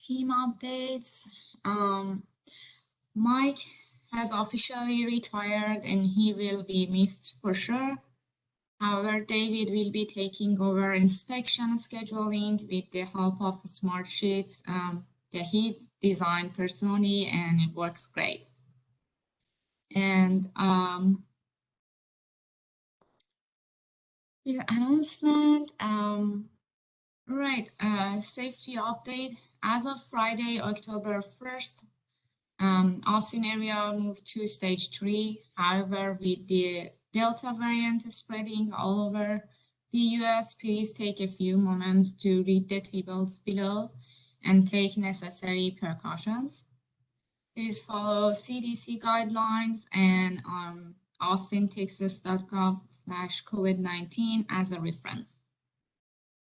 team updates. Mike has officially retired and he will be missed for sure. However, David will be taking over inspection scheduling with the help of Smartsheets that he designed personally, and it works great. And your announcement, right, safety update. As of Friday, October 1st, Austin area moved to stage 3. However, with the Delta variant spreading all over the US, please take a few moments to read the tables below and take necessary precautions. Please follow CDC guidelines and austintexas.gov/COVID-19 as a reference.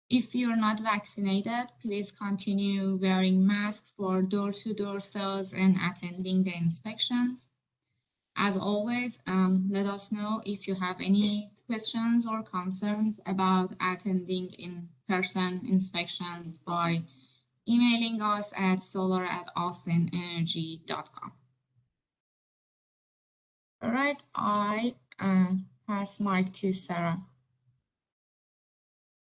If you're not vaccinated, please continue wearing masks for door-to-door sales and attending the inspections. As always, let us know if you have any questions or concerns about attending in-person inspections by emailing us at solar@austinenergy.com. All right, I pass mic to Sarah.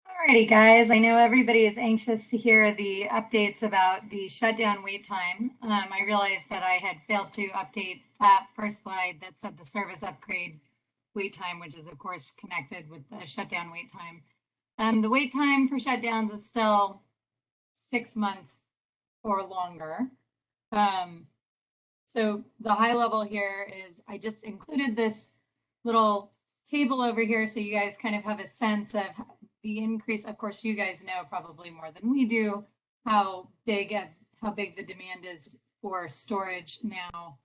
Alrighty, guys, I know everybody is anxious to hear the updates about the shutdown wait time. I realized that I had failed to update that first slide that said the service upgrade wait time, which is of course connected with the shutdown wait time. The wait time for shutdowns is still 6 months or longer. So the high level here is I just included this little table over here so you guys kind of have a sense of the increase. Of course, you guys know probably more than we do how big the demand is for storage now,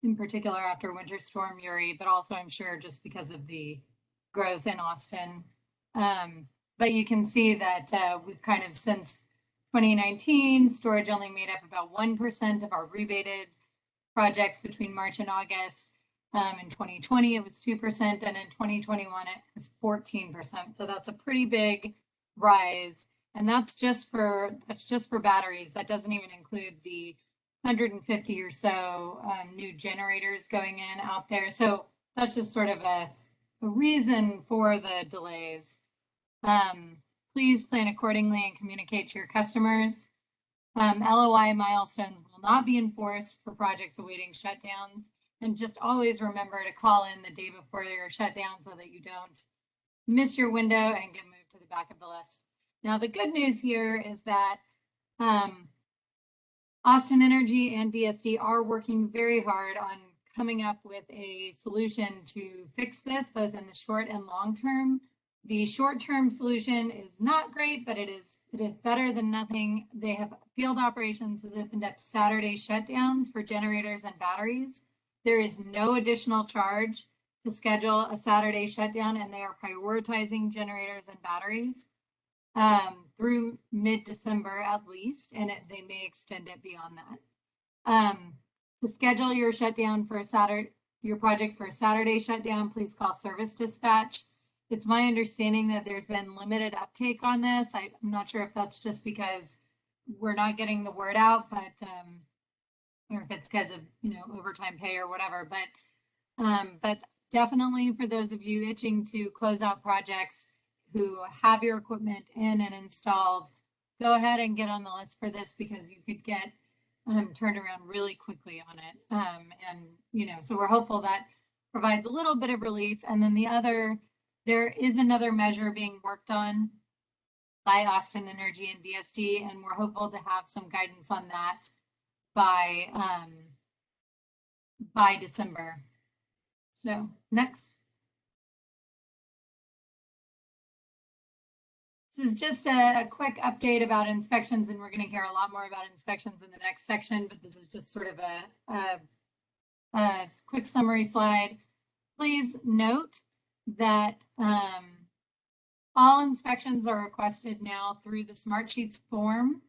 in particular after Winter Storm Uri, but also I'm sure just because of the growth in Austin. But you can see that we've kind of since 2019, storage only made up about 1% of our rebated projects between March and August. In 2020, it was 2%, and in 2021, it was 14%. So that's a pretty big rise, and that's just for batteries. That doesn't even include the 150 or so new generators going in out there. So that's just sort of a reason for the delays. Please plan accordingly and communicate to your customers. LOI milestones will not be enforced for projects awaiting shutdowns. And just always remember to call in the day before your shutdown so that you don't miss your window and get moved to the back of the list. Now, the good news here is that Austin Energy and DSD are working very hard on coming up with a solution to fix this, both in the short and long term. The short-term solution is not great, but it is better than nothing. They have field operations that opened up Saturday shutdowns for generators and batteries. There is no additional charge to schedule a Saturday shutdown, and they are prioritizing generators and batteries through mid-December at least, and they may extend it beyond that. To schedule your shutdown for your project for a Saturday shutdown, please call Service Dispatch. It's my understanding that there's been limited uptake on this. I'm not sure if that's just because we're not getting the word out, but or if it's because of overtime pay or whatever. But definitely for those of you itching to close out projects who have your equipment in and installed, go ahead and get on the list for this because you could get turned around really quickly on it. And so we're hopeful that provides a little bit of relief. And then there is another measure being worked on by Austin Energy and DSD, and we're hopeful to have some guidance on that by December. So next. This is just a quick update about inspections, and we're going to hear a lot more about inspections in the next section, but this is just sort of a quick summary slide. Please note that all inspections are requested now through the Smartsheets form.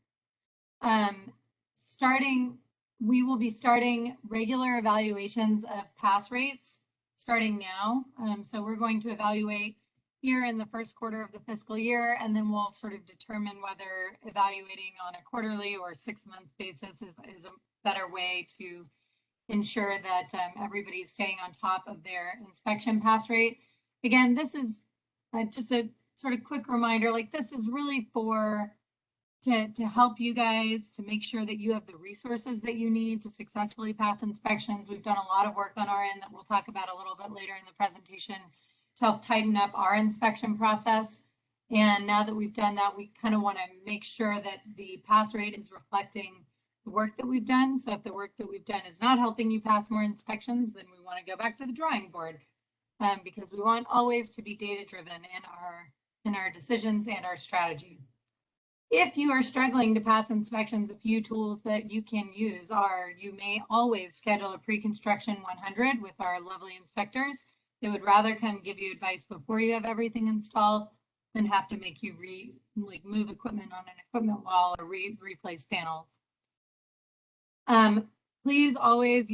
We will be starting regular evaluations of pass rates starting now. So we're going to evaluate here in the first quarter of the fiscal year, and then we'll sort of determine whether evaluating on a quarterly or 6-month basis is a better way to ensure that everybody's staying on top of their inspection pass rate. Again, this is just a sort of quick reminder, like this is really to help you guys to make sure that you have the resources that you need to successfully pass inspections. We've done a lot of work on our end that we'll talk about a little bit later in the presentation to help tighten up our inspection process. And now that we've done that, we kind of want to make sure that the pass rate is reflecting the work that we've done. So if the work that we've done is not helping you pass more inspections, then we want to go back to the drawing board, because we want always to be data driven in our decisions and our strategy. If you are struggling to pass inspections, a few tools that you can use are, you may always schedule a pre-construction 100 with our lovely inspectors. They would rather come give you advice before you have everything installed than have to make you move equipment on an equipment wall or replace panels. Please always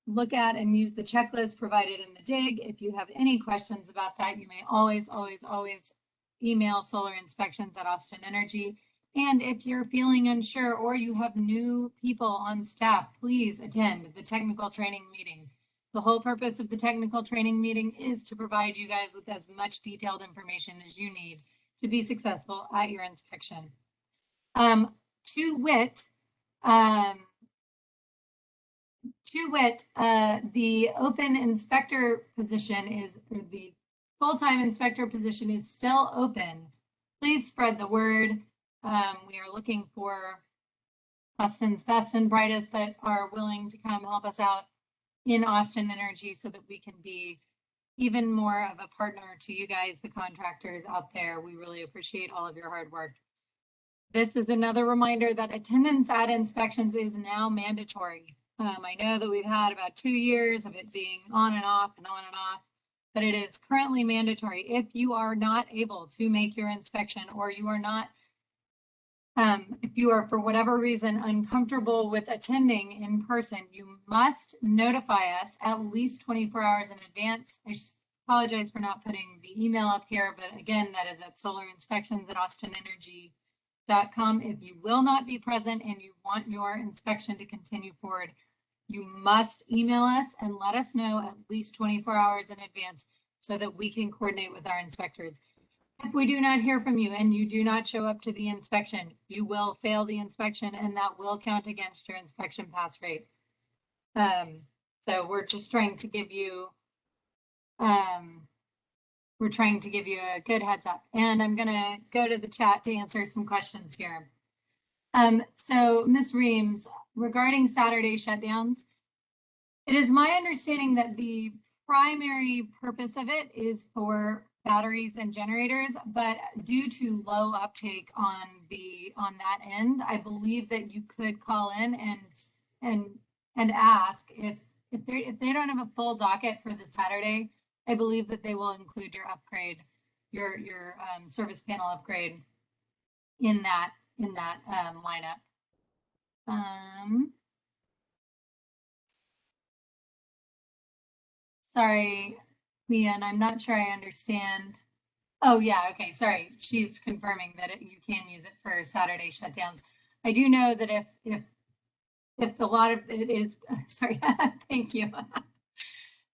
look at and use the checklist provided in the DIG. If you have any questions about that, you may always email solarinspections@Austin Energy. And if you're feeling unsure or you have new people on staff, please attend the technical training meeting. The whole purpose of the technical training meeting is to provide you guys with as much detailed information as you need to be successful at your inspection. The open inspector position the full-time inspector position is still open. Please spread the word. We are looking for Austin's best and brightest that are willing to come help us out in Austin Energy so that we can be even more of a partner to you guys, the contractors out there. We really appreciate all of your hard work. This is another reminder that attendance at inspections is now mandatory. I know that we've had about 2 years of it being on and off, but it is currently mandatory. If you are not able to make your inspection, or you are not, if you are for whatever reason uncomfortable with attending in person, you must notify us at least 24 hours in advance. I apologize for not putting the email up here, but again, that is at solarinspections@austinenergy.com. If you will not be present and you want your inspection to continue forward, you must email us and let us know at least 24 hours in advance so that we can coordinate with our inspectors. If we do not hear from you and you do not show up to the inspection, you will fail the inspection and that will count against your inspection pass rate. So we're just trying to give you, a good heads up. And I'm gonna go to the chat to answer some questions here. So Ms. Reams, regarding Saturday shutdowns, it is my understanding that the primary purpose of it is for batteries and generators, but due to low uptake on that end, I believe that you could call in and ask if they don't have a full docket for the Saturday. I believe that they will include your upgrade, your service panel upgrade in that lineup. Sorry, Leanne, I'm not sure I understand. Oh yeah, okay, sorry. She's confirming that you can use it for Saturday shutdowns. I do know that if a lot of it is, sorry, thank you.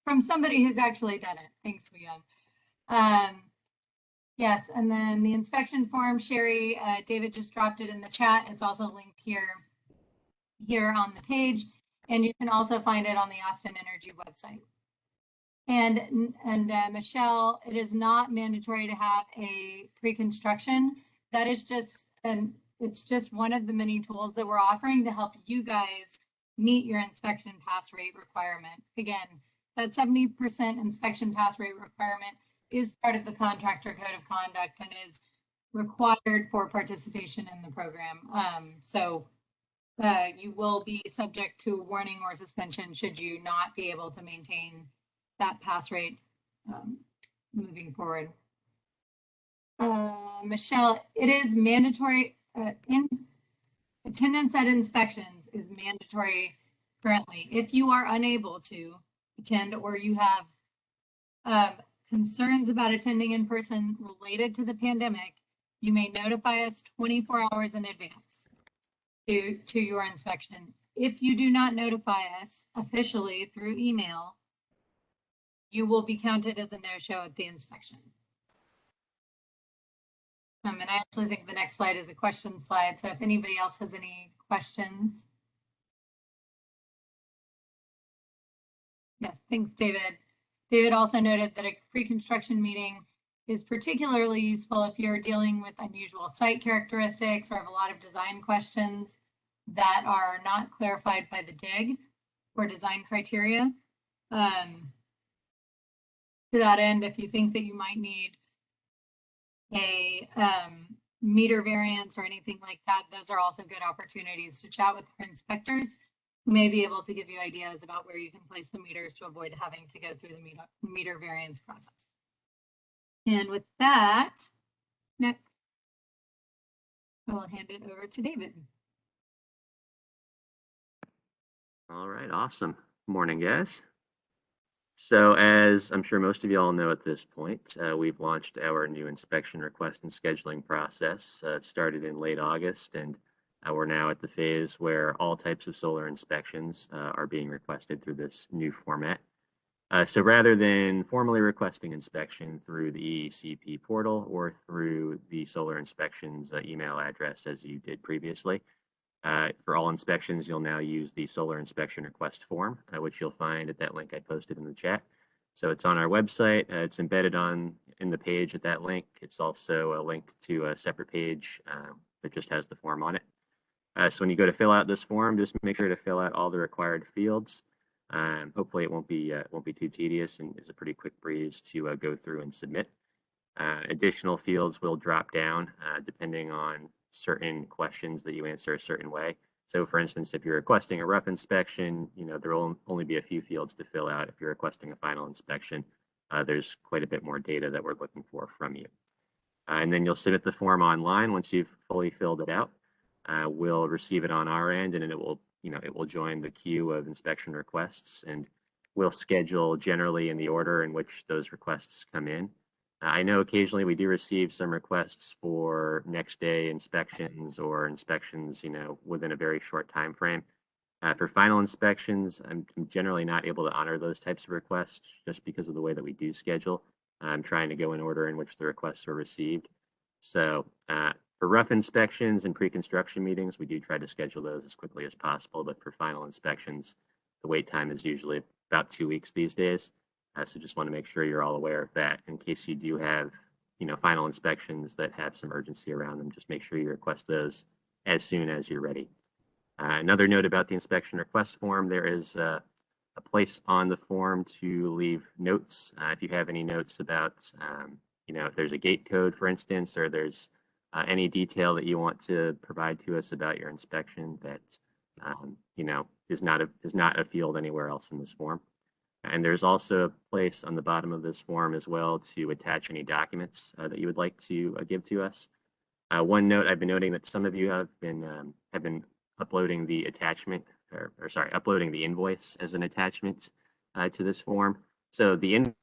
From somebody who's actually done it. Thanks, Leanne. Yes, and then the inspection form, Sherry, David just dropped it in the chat. It's also linked here on the page, and you can also find it on the Austin Energy website. And Michelle, it is not mandatory to have a pre-construction. That is it's just one of the many tools that we're offering to help you guys meet your inspection pass rate requirement. Again, that 70% inspection pass rate requirement is part of the contractor code of conduct and is required for participation in the program. So you will be subject to warning or suspension should you not be able to maintain that pass rate moving forward. Michelle, it is mandatory. In attendance at inspections is mandatory currently. If you are unable to attend or you have concerns about attending in person related to the pandemic, you may notify us 24 hours in advance to your inspection. If you do not notify us officially through email, you will be counted as a no-show at the inspection. And I actually think the next slide is a question slide. So if anybody else has any questions. Yes, thanks, David. David also noted that a pre-construction meeting is particularly useful if you're dealing with unusual site characteristics or have a lot of design questions that are not clarified by the DIG or design criteria. To that end, if you think that you might need a meter variance or anything like that, those are also good opportunities to chat with inspectors who may be able to give you ideas about where you can place the meters to avoid having to go through the meter variance process. And with that, next, I will hand it over to David. All right, awesome. Morning, guys. So as I'm sure most of you all know at this point, we've launched our new inspection request and scheduling process. It started in late August, and we're now at the phase where all types of solar inspections are being requested through this new format. So rather than formally requesting inspection through the EECP portal or through the solar inspections email address as you did previously, for all inspections, you'll now use the solar inspection request form, which you'll find at that link I posted in the chat. So it's on our website. It's embedded in the page at that link. It's also linked to a separate page that just has the form on it. So when you go to fill out this form, just make sure to fill out all the required fields. Hopefully it won't be too tedious and is a pretty quick breeze to go through and submit. Additional fields will drop down depending on certain questions that you answer a certain way. So for instance, if you're requesting a rough inspection, there will only be a few fields to fill out. If you're requesting a final inspection, there's quite a bit more data that we're looking for from you. And then you'll submit the form online once you've fully filled it out. We'll receive it on our end, and it will join the queue of inspection requests, and we'll schedule generally in the order in which those requests come in. I know occasionally we do receive some requests for next day inspections or inspections, within a very short time frame. For final inspections, I'm generally not able to honor those types of requests just because of the way that we do schedule. I'm trying to go in order in which the requests were received. So for rough inspections and pre-construction meetings, we do try to schedule those as quickly as possible. But for final inspections, the wait time is usually about 2 weeks these days. So just want to make sure you're all aware of that in case you do have, final inspections that have some urgency around them. Just make sure you request those as soon as you're ready. Another note about the inspection request form, there is a place on the form to leave notes. If you have any notes about, if there's a gate code, for instance, or there's any detail that you want to provide to us about your inspection that, is not a field anywhere else in this form. And there's also a place on the bottom of this form as well to attach any documents that you would like to give to us. One note, I've been noting that some of you have been uploading the attachment, uploading the invoice as an attachment to this form. So the invoice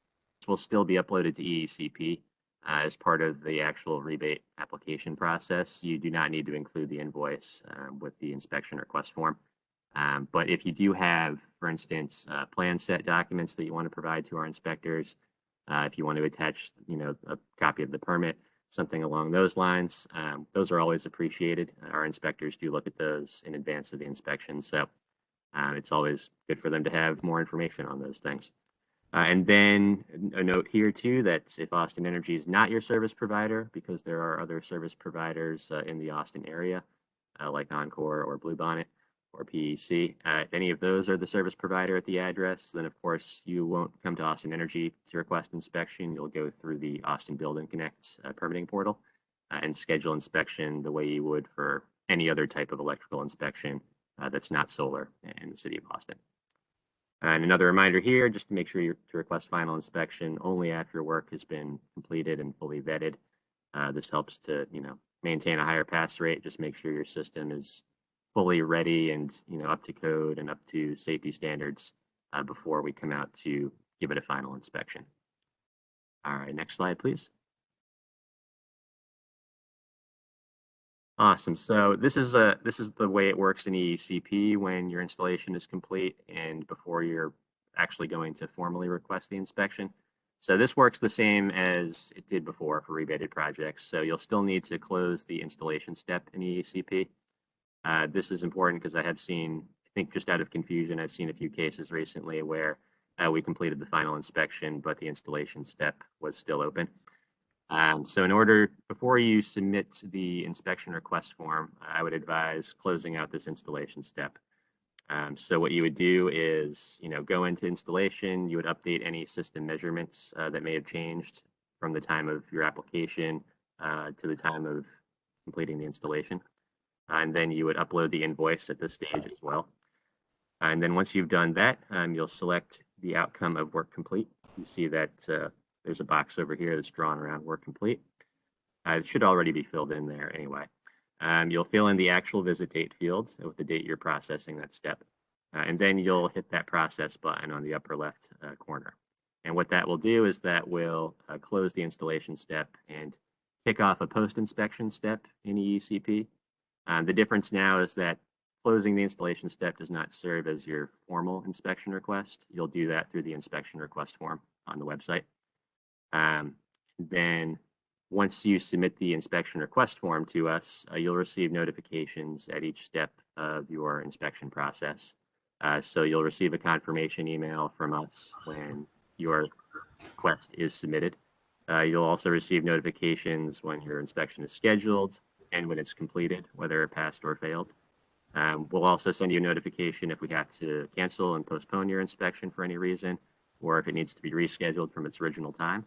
will still be uploaded to EECP as part of the actual rebate application process. You do not need to include the invoice with the inspection request form. But if you do have, for instance, plan set documents that you want to provide to our inspectors, if you want to attach, a copy of the permit, something along those lines, those are always appreciated. Our inspectors do look at those in advance of the inspection, so it's always good for them to have more information on those things. And then a note here too that if Austin Energy is not your service provider, because there are other service providers in the Austin area, like Encore or Bluebonnet or PEC, if any of those are the service provider at the address, then of course you won't come to Austin Energy to request inspection. You'll go through the Austin Build and Connect permitting portal and schedule inspection the way you would for any other type of electrical inspection that's not solar in the city of Austin. And another reminder here, just to make sure to request final inspection only after work has been completed and fully vetted. This helps to, maintain a higher pass rate. Just make sure your system is fully ready and, up to code and up to safety standards before we come out to give it a final inspection. All right, next slide, please. Awesome. So this is the way it works in EECP when your installation is complete and before you're actually going to formally request the inspection. So this works the same as it did before for rebated projects. So you'll still need to close the installation step in EECP. This is important because I have seen, I think just out of confusion, I've seen a few cases recently where we completed the final inspection, but the installation step was still open. So in order, before you submit the inspection request form, I would advise closing out this installation step. So what you would do is, go into installation, you would update any system measurements that may have changed from the time of your application to the time of completing the installation. And then you would upload the invoice at this stage as well. And then once you've done that, you'll select the outcome of work complete. You see that there's a box over here that's drawn around work complete. It should already be filled in there anyway. You'll fill in the actual visit date field with the date you're processing that step. And then you'll hit that process button on the upper left corner. And what that will do is that will close the installation step and kick off a post-inspection step in EECP. The difference now is that closing the installation step does not serve as your formal inspection request. You'll do that through the inspection request form on the website. Then once you submit the inspection request form to us, you'll receive notifications at each step of your inspection process. So you'll receive a confirmation email from us when your request is submitted. You'll also receive notifications when your inspection is scheduled and when it's completed, whether it passed or failed. We'll also send you a notification if we have to cancel and postpone your inspection for any reason, or if it needs to be rescheduled from its original time.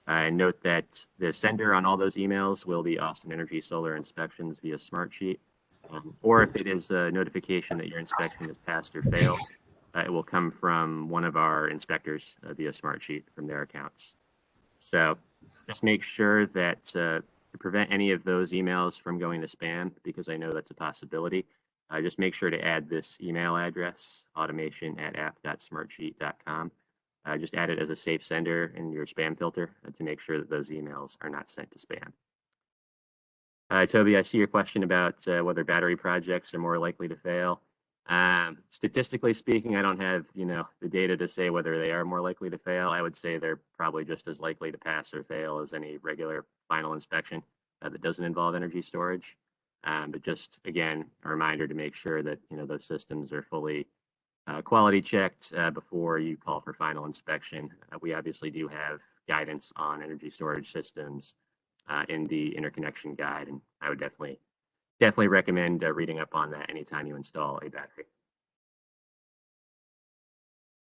Note that the sender on all those emails will be Austin Energy Solar Inspections via Smartsheet, or if it is a notification that your inspection has passed or failed, it will come from one of our inspectors via Smartsheet from their accounts. So just make sure that to prevent any of those emails from going to spam, because I know that's a possibility, just make sure to add this email address, automation@app.smartsheet.com. Just add it as a safe sender in your spam filter to make sure that those emails are not sent to spam. Toby, I see your question about whether battery projects are more likely to fail. Statistically speaking, I don't have the data to say whether they are more likely to fail. I would say they're probably just as likely to pass or fail as any regular final inspection that doesn't involve energy storage. But just again, a reminder to make sure that those systems are fully quality checked before you call for final inspection. We obviously do have guidance on energy storage systems in the interconnection guide, and I would definitely recommend reading up on that anytime you install a battery.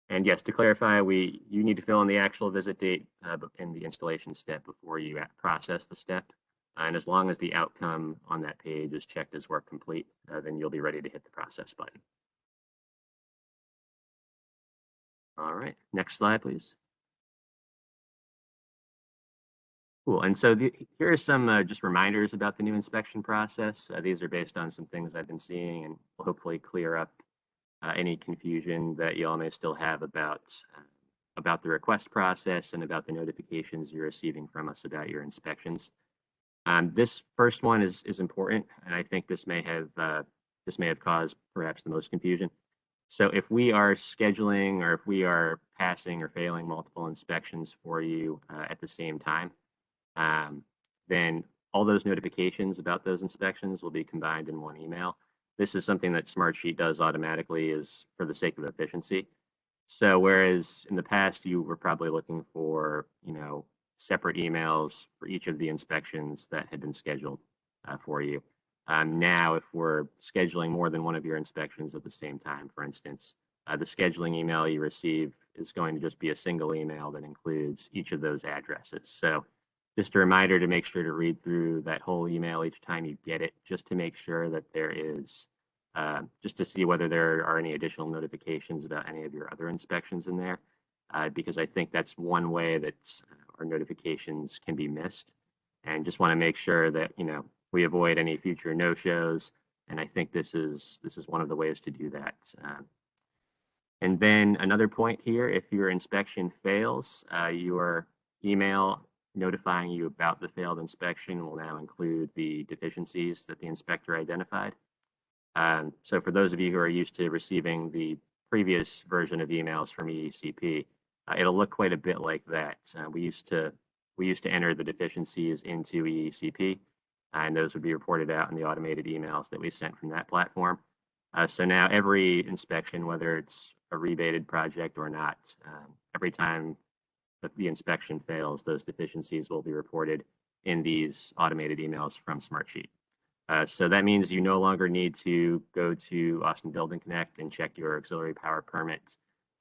And yes, to clarify, you need to fill in the actual visit date in the installation step before you process the step. And as long as the outcome on that page is checked as work complete, then you'll be ready to hit the process button. All right, next slide, please. Cool, and so here are some just reminders about the new inspection process. These are based on some things I've been seeing and will hopefully clear up any confusion that you all may still have about the request process and about the notifications you're receiving from us about your inspections. This first one is important, and I think this may have caused perhaps the most confusion. So if we are scheduling or if we are passing or failing multiple inspections for you at the same time, then all those notifications about those inspections will be combined in one email. This is something that Smartsheet does automatically is for the sake of efficiency. So whereas in the past you were probably looking for, separate emails for each of the inspections that had been scheduled for you. Now, if we're scheduling more than one of your inspections at the same time, for instance, the scheduling email you receive is going to just be a single email that includes each of those addresses. So just a reminder to make sure to read through that whole email each time you get it, just to make sure that there is, just to see whether there are any additional notifications about any of your other inspections in there, because I think that's one way that our notifications can be missed. And just want to make sure that, we avoid any future no-shows. And I think this is one of the ways to do that. And then another point here, if your inspection fails, your email notifying you about the failed inspection will now include the deficiencies that the inspector identified. So for those of you who are used to receiving the previous version of emails from EECP, it'll look quite a bit like that. We used to enter the deficiencies into EECP, and those would be reported out in the automated emails that we sent from that platform. So now every inspection, whether it's a rebated project or not, every time that the inspection fails, those deficiencies will be reported in these automated emails from Smartsheet. So that means you no longer need to go to Austin Building Connect and check your auxiliary power permit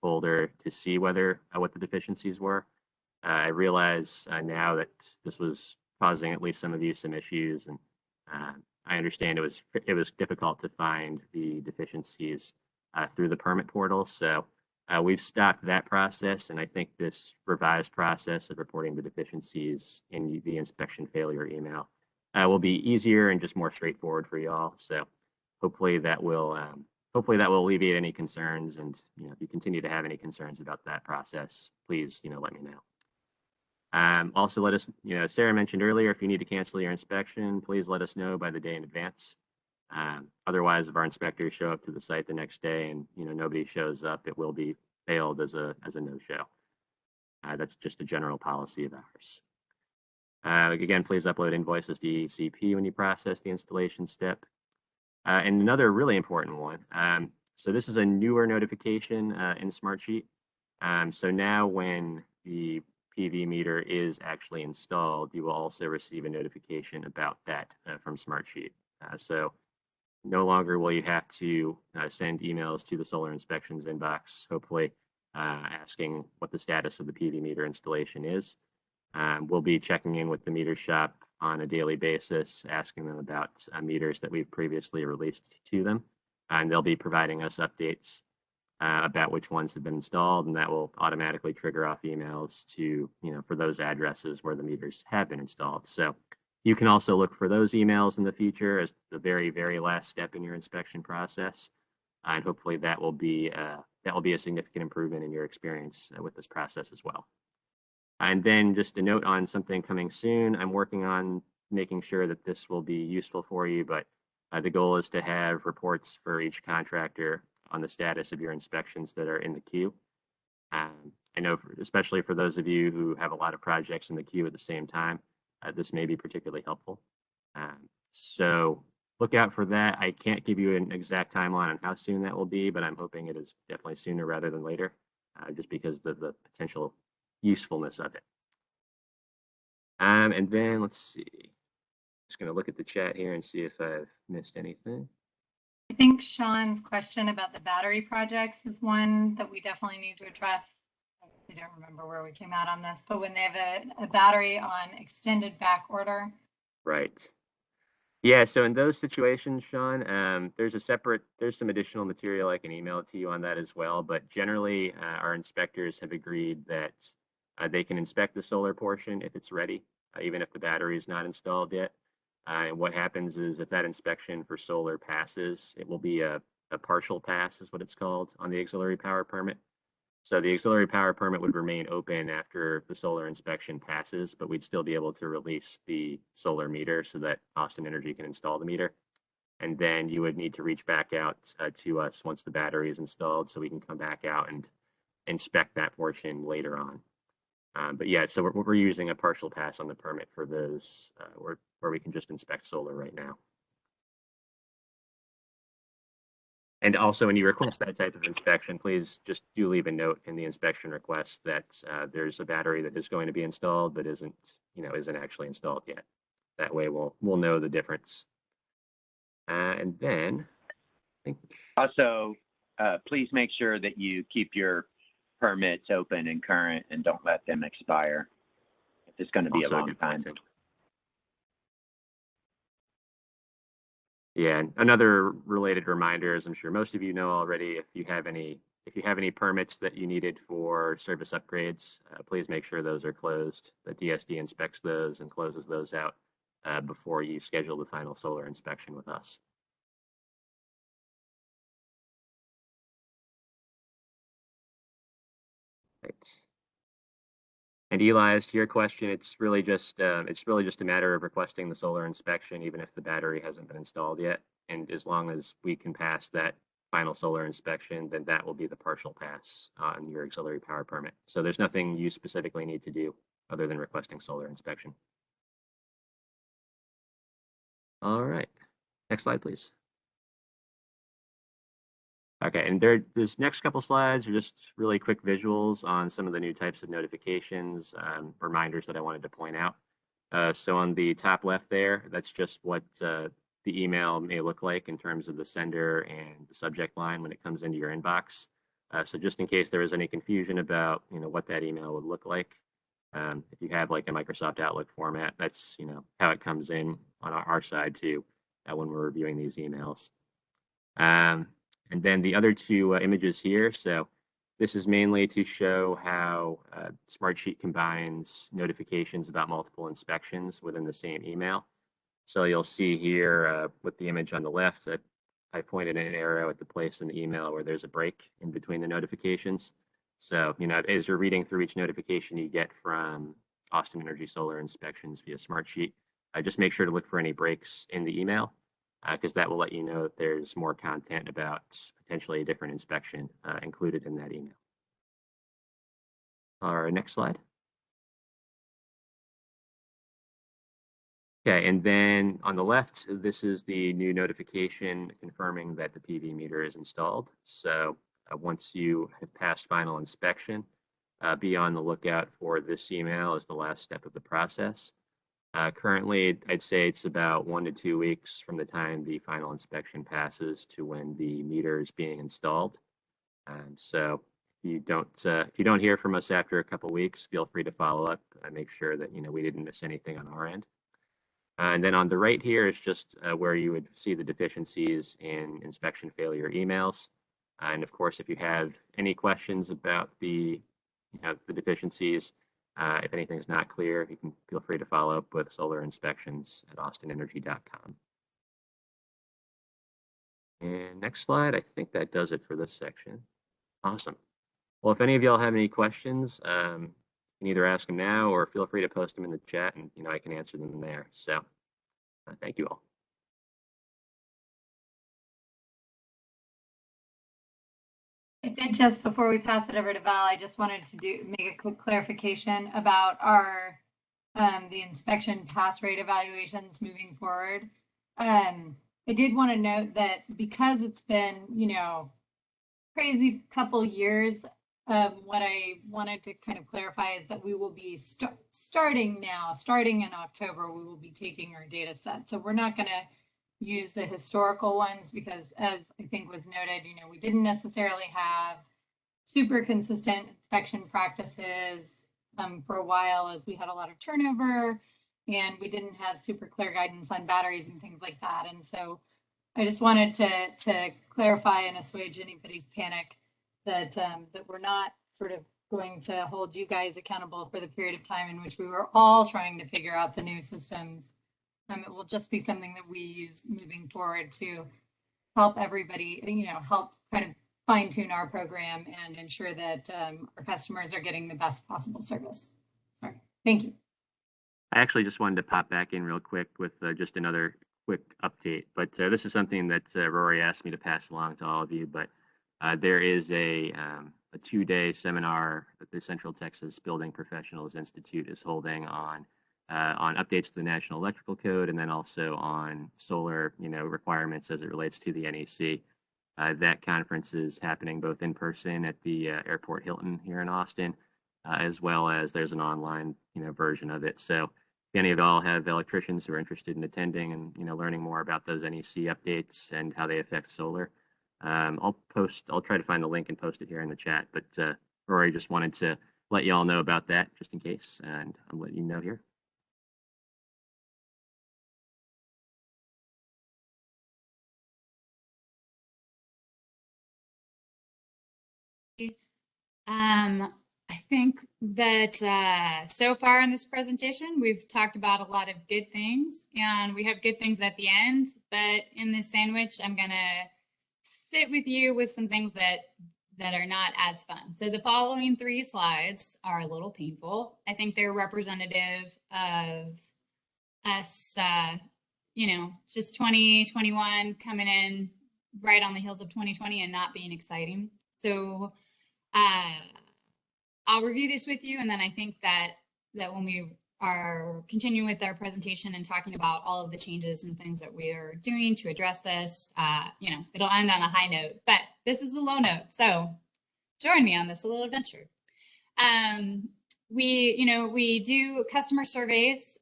folder to see whether what the deficiencies were. I realize now that this was causing at least some of you some issues, and I understand it was difficult to find the deficiencies through the permit portal. So we've stopped that process, and I think this revised process of reporting the deficiencies in the inspection failure email will be easier and just more straightforward for y'all. So hopefully that will alleviate any concerns. And if you continue to have any concerns about that process, please let me know. Also, let us, as Sarah mentioned earlier, if you need to cancel your inspection, please let us know by the day in advance. Otherwise, if our inspectors show up to the site the next day and nobody shows up, it will be failed as a no-show. That's just a general policy of ours. Again, please upload invoices to EECP when you process the installation step. And another really important one. So this is a newer notification in Smartsheet. So now when the PV meter is actually installed, you will also receive a notification about that from Smartsheet. So no longer will you have to send emails to the solar inspections inbox, hopefully asking what the status of the PV meter installation is. We'll be checking in with the meter shop on a daily basis, asking them about meters that we've previously released to them. And they'll be providing us updates about which ones have been installed, and that will automatically trigger off emails to, for those addresses where the meters have been installed. So you can also look for those emails in the future as the very, very last step in your inspection process. And hopefully that will be a significant improvement in your experience with this process as well. And then just a note on something coming soon. I'm working on making sure that this will be useful for you, but the goal is to have reports for each contractor on the status of your inspections that are in the queue. I know, especially for those of you who have a lot of projects in the queue at the same time, this may be particularly helpful. So look out for that. I can't give you an exact timeline on how soon that will be, but I'm hoping it is definitely sooner rather than later, just because of the potential usefulness of it. And then let's see. Just going to look at the chat here and see if I've missed anything. I think Sean's question about the battery projects is one that we definitely need to address. I don't remember where we came out on this, but when they have a battery on extended back order. Right. Yeah, so in those situations, Sean, there's some additional material I can email to you on that as well. But generally, our inspectors have agreed that they can inspect the solar portion if it's ready, even if the battery is not installed yet. And what happens is if that inspection for solar passes, it will be a partial pass is what it's called on the auxiliary power permit. So the auxiliary power permit would remain open after the solar inspection passes, but we'd still be able to release the solar meter so that Austin Energy can install the meter. And then you would need to reach back out to us once the battery is installed so we can come back out and inspect that portion later on. But yeah, so we're using a partial pass on the permit for those where we can just inspect solar right now. And also, when you request that type of inspection, please just do leave a note in the inspection request that there's a battery that is going to be installed but isn't actually installed yet. That way, we'll know the difference. And then, I think also, please make sure that you keep your permits open and current and don't let them expire. If it's going to be a long time. Yeah, and another related reminder, as I'm sure most of you know already, if you have any permits that you needed for service upgrades, please make sure those are closed. The DSD inspects those and closes those out before you schedule the final solar inspection with us. Right. And Eli, as to your question, it's really just a matter of requesting the solar inspection, even if the battery hasn't been installed yet. And as long as we can pass that final solar inspection, then that will be the partial pass on your auxiliary power permit. So there's nothing you specifically need to do other than requesting solar inspection. All right, next slide, please. Okay, and this next couple slides are just really quick visuals on some of the new types of notifications, reminders that I wanted to point out. So on the top left there, that's just what the email may look like in terms of the sender and the subject line when it comes into your inbox. So just in case there was any confusion about what that email would look like, if you have like a Microsoft Outlook format, that's how it comes in on our side too when we're reviewing these emails. And then the other two images here. So this is mainly to show how Smartsheet combines notifications about multiple inspections within the same email. So you'll see here with the image on the left, I pointed an arrow at the place in the email where there's a break in between the notifications. So, as you're reading through each notification you get from Austin Energy Solar Inspections via Smartsheet, just make sure to look for any breaks in the email, because that will let you know that there's more content about potentially a different inspection included in that email. All right, next slide. Okay, and then on the left, this is the new notification confirming that the PV meter is installed. So once you have passed final inspection, be on the lookout for this email as the last step of the process. Currently, I'd say it's about 1 to 2 weeks from the time the final inspection passes to when the meter is being installed. So if you don't hear from us after a couple weeks, feel free to follow up and make sure that we didn't miss anything on our end. And then on the right here is just where you would see the deficiencies in inspection failure emails. And of course, if you have any questions about the deficiencies, if anything's not clear, you can feel free to follow up with solarinspections@austinenergy.com. And next slide, I think that does it for this section. Awesome. Well, if any of y'all have any questions, you can either ask them now or feel free to post them in the chat, and I can answer them there. So thank you all. I did, just before we pass it over to Val, I just wanted to make a quick clarification about our the inspection pass rate evaluations moving forward. I did want to note that because it's been crazy couple years, what I wanted to kind of clarify is that we will be starting in October, we will be taking our data set. So we're not going to use the historical ones because, as I think was noted, we didn't necessarily have super consistent inspection practices for a while, as we had a lot of turnover and we didn't have super clear guidance on batteries and things like that. And so I just wanted to clarify and assuage anybody's panic that that we're not sort of going to hold you guys accountable for the period of time in which we were all trying to figure out the new systems. It will just be something that we use moving forward to help everybody, help kind of fine tune our program and ensure that our customers are getting the best possible service. Sorry. Thank you. I actually just wanted to pop back in real quick with just another quick update, but this is something that Rory asked me to pass along to all of you. But there is a 2-day seminar that the Central Texas Building Professionals Institute is holding on updates to the National Electrical Code, and then also on solar, requirements as it relates to the NEC. That conference is happening both in person at the Airport Hilton here in Austin, as well as there's an online, version of it. So if any of y'all have electricians who are interested in attending and, learning more about those NEC updates and how they affect solar, I'll try to find the link and post it here in the chat. But Rory just wanted to let y'all know about that just in case, and I'm letting you know here. I think that so far in this presentation, we've talked about a lot of good things, and we have good things at the end. But in this sandwich, I'm going to sit with you with some things that that are not as fun. So the following 3 slides are a little painful. I think they're representative of us, you know, just 2021 coming in right on the heels of 2020 and not being exciting. So I'll review this with you, and then I think that when we are continuing with our presentation and talking about all of the changes and things that we are doing to address this, you know, it'll end on a high note, but this is a low note. So join me on this little adventure. We do customer surveys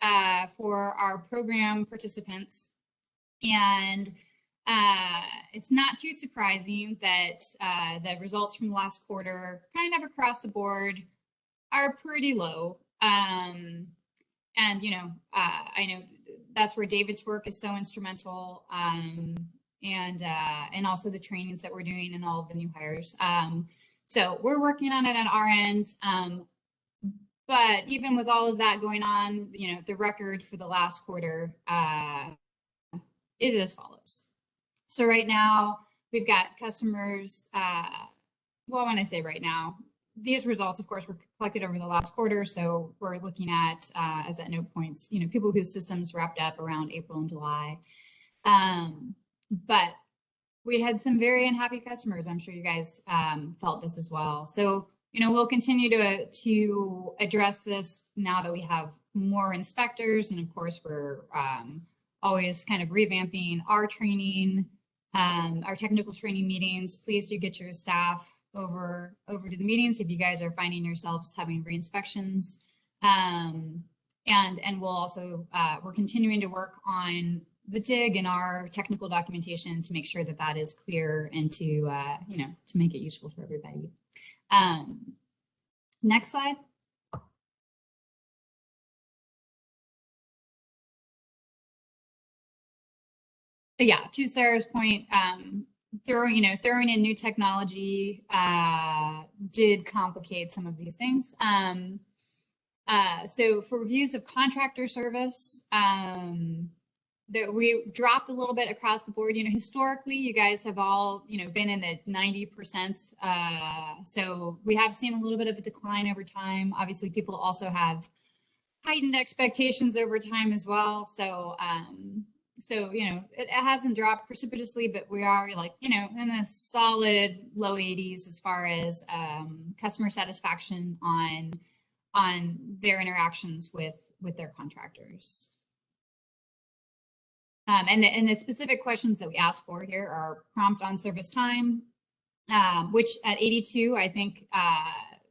for our program participants, and it's not too surprising that the results from the last quarter kind of across the board are pretty low. And, you know, I know that's where David's work is so instrumental, and also the trainings that we're doing and all of the new hires. So we're working on it on our end. But even with all of that going on, you know, the record for the last quarter is as follows. So right now we've got customers, well, when I say right now, these results, of course, were collected over the last quarter. So we're looking at, as at note points, you know, people whose systems wrapped up around April and July. But we had some very unhappy customers. I'm sure you guys felt this as well. So, you know, we'll continue to address this now that we have more inspectors. And of course, we're always kind of revamping our training, our technical training meetings. Please do get your staff over to the meetings if you guys are finding yourselves having re-inspections. And we'll also, we're continuing to work on the dig in our technical documentation to make sure that that is clear and to, you know, to make it useful for everybody. Next slide. But yeah, to Sarah's point, throwing in new technology did complicate some of these things. So for reviews of contractor service, that we dropped a little bit across the board. You know, historically, you guys have all, you know, been in the 90%. So we have seen a little bit of a decline over time. Obviously, people also have heightened expectations over time as well. So, you know, it hasn't dropped precipitously, but we are, like, you know, in the solid low 80s as far as customer satisfaction on their interactions with their contractors. And the specific questions that we ask for here are prompt on service time, which at 82, I think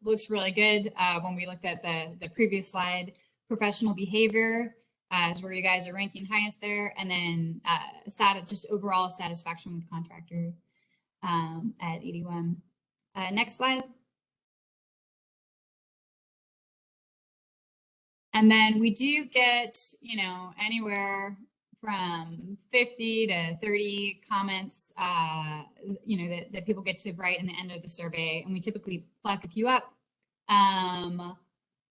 looks really good. When we looked at the previous slide, professional behavior is where you guys are ranking highest there. And then just overall satisfaction with contractor at 81. Next slide. And then we do get, you know, anywhere from 50 to 30 comments, you know, that people get to write in the end of the survey, and we typically pluck a few up.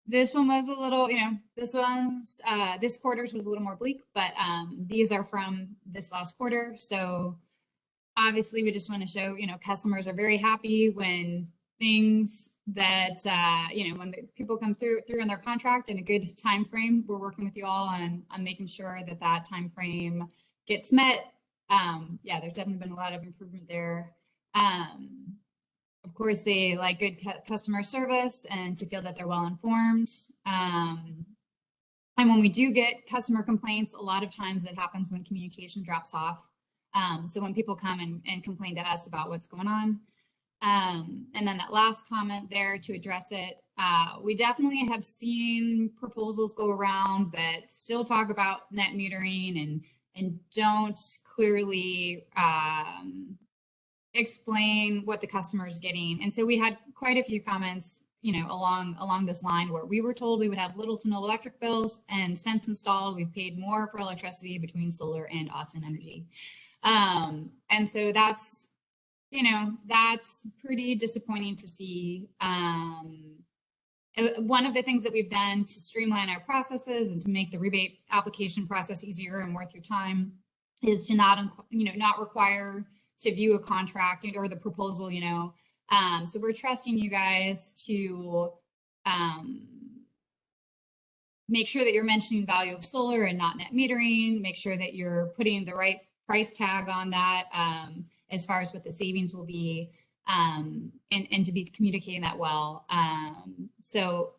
This one was a little, you know, this quarter's was a little more bleak, but these are from this last quarter. So obviously we just want to show, you know, customers are very happy when things that, you know, when the people come through in their contract in a good time frame. We're working with you all on making sure that that time frame gets met. Yeah, there's definitely been a lot of improvement there. Of course, they like good customer service and to feel that they're well informed. And when we do get customer complaints, a lot of times it happens when communication drops off. So when people come and complain to us about what's going on. And then that last comment there to address it, we definitely have seen proposals go around that still talk about net metering and don't clearly explain what the customer is getting. And so we had quite a few comments, you know, along this line where we were told we would have little to no electric bills, and since installed, we've paid more for electricity between solar and Austin Energy. And so that's, you know, that's pretty disappointing to see. One of the things that we've done to streamline our processes and to make the rebate application process easier and worth your time is to not require to view a contract or the proposal, you know, So we're trusting you guys to make sure that you're mentioning value of solar and not net metering, make sure that you're putting the right price tag on that as far as what the savings will be, and to be communicating that well. So,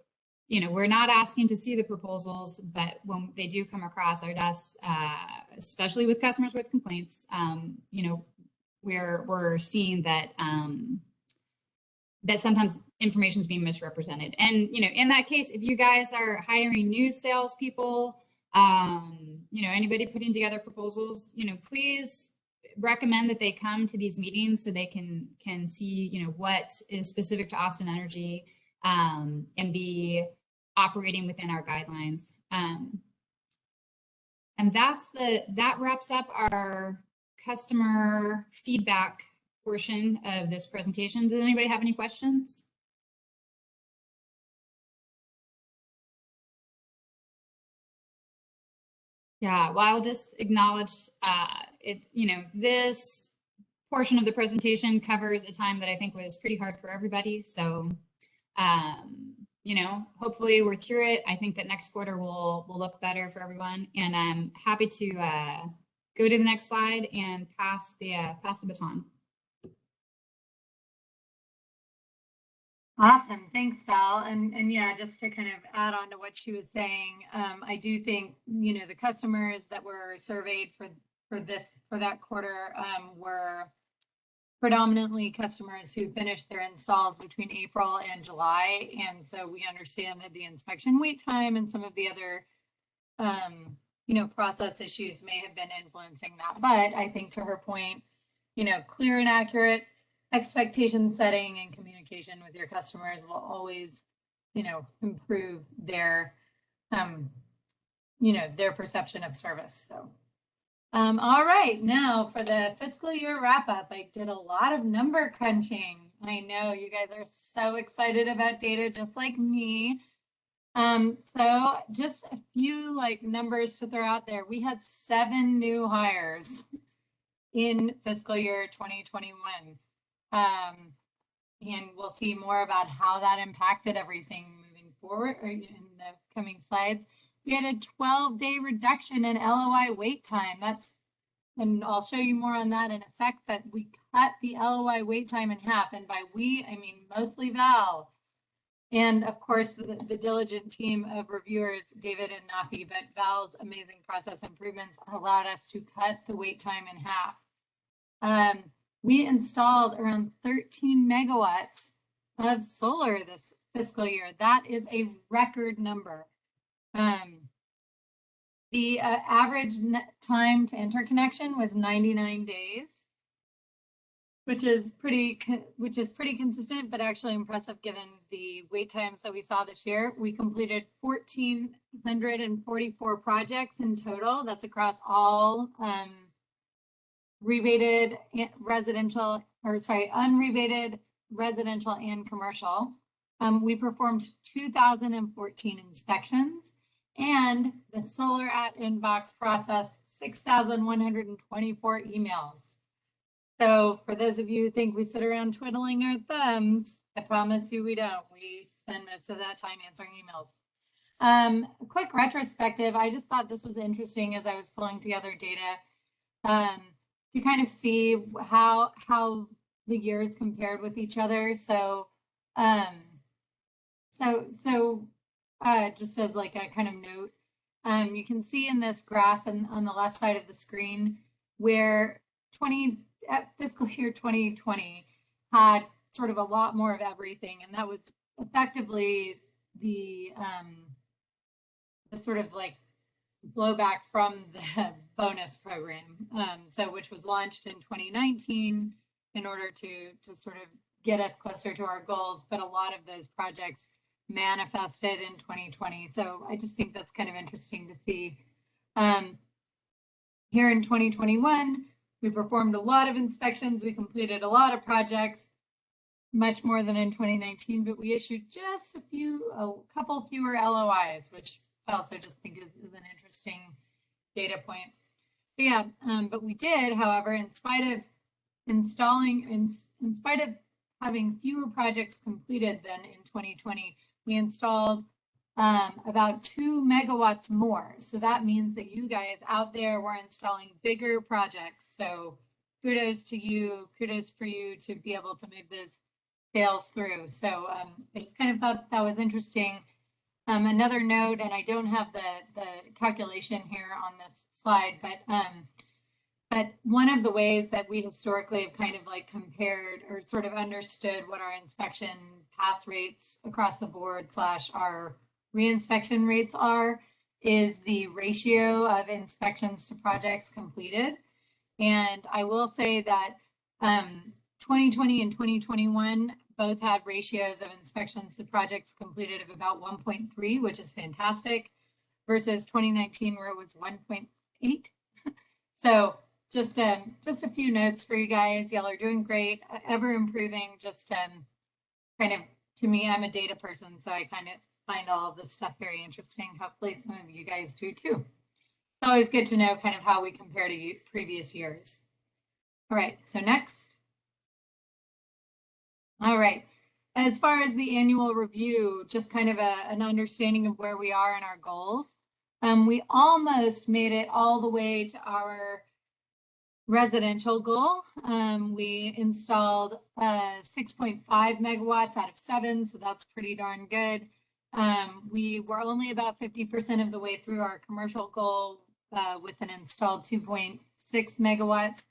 you know, we're not asking to see the proposals, but when they do come across our desks, especially with customers with complaints, you know, we're seeing that that sometimes information is being misrepresented. And, you know, in that case, if you guys are hiring new salespeople, you know, anybody putting together proposals, you know, please recommend that they come to these meetings so they can see, you know, what is specific to Austin Energy, and be operating within our guidelines. And that wraps up our customer feedback portion of this presentation. Does anybody have any questions? Yeah, well, I'll just acknowledge it, you know, this portion of the presentation covers a time that I think was pretty hard for everybody. So, you know, hopefully we're through it. I think that next quarter will look better for everyone. And I'm happy to go to the next slide and pass the baton. Awesome. Thanks, Val. And yeah, just to kind of add on to what she was saying, I do think, you know, the customers that were surveyed for that quarter were predominantly customers who finished their installs between April and July. And so we understand that the inspection wait time and some of the other, you know, process issues may have been influencing that. But I think to her point, you know, clear and accurate expectation setting and communication with your customers will always, you know, improve their, you know, their perception of service. So, all right, now for the fiscal year wrap up, I did a lot of number crunching. I know you guys are so excited about data, just like me. So just a few like numbers to throw out there. We had 7 new hires in fiscal year 2021. And we'll see more about how that impacted everything moving forward or in the coming slides. We had a 12-day reduction in LOI wait time. And I'll show you more on that in a sec, but we cut the LOI wait time in half. And by we, I mean mostly Val. And of course, the diligent team of reviewers, David and Nafi, but Val's amazing process improvements allowed us to cut the wait time in half. We installed around 13 megawatts of solar this fiscal year. That is a record number. The average time to interconnection was 99 days, which is pretty consistent, but actually impressive given the wait times that we saw this year. We completed 1,444 projects in total. That's across all unrebated residential and commercial. We performed 2,014 inspections, and the Solar at Inbox processed 6,124 emails. So for those of you who think we sit around twiddling our thumbs, I promise you we don't. We spend most of that time answering emails. A quick retrospective, I just thought this was interesting as I was pulling together data. You kind of see how the years compared with each other. So, just as like a kind of note, you can see in this graph and on the left side of the screen where fiscal year 2020 had sort of a lot more of everything, and that was effectively the sort of like blowback from the bonus program, which was launched in 2019 in order to sort of get us closer to our goals, but a lot of those projects manifested in 2020. So I just think that's kind of interesting to see. Here in 2021, we performed a lot of inspections. We completed a lot of projects, much more than in 2019, but we issued just a couple fewer LOIs, which I also just think is an interesting data point. But yeah, but we did, however, in spite of having fewer projects completed than in 2020. We installed about 2 megawatts more. So that means that you guys out there were installing bigger projects. So kudos to you, kudos for you to be able to move those sales through. So I kind of thought that was interesting. Another note, and I don't have the calculation here on this slide, but one of the ways that we historically have kind of like compared or sort of understood what our inspection pass rates across the board / our reinspection rates are is the ratio of inspections to projects completed. And I will say that 2020 and 2021 both had ratios of inspections to projects completed of about 1.3, which is fantastic, versus 2019 where it was 1.8. So just a few notes for you guys. Y'all are doing great, ever improving. Just kind of, to me, I'm a data person, so I kind of find all of this stuff very interesting. Hopefully some of you guys do too. It's always good to know kind of how we compare to previous years. All right, so next. All right, as far as the annual review, just kind of an understanding of where we are in our goals. We almost made it all the way to our residential goal. We installed 6.5 megawatts out of 7, so that's pretty darn good. We were only about 50% of the way through our commercial goal with an installed 2.6 megawatts.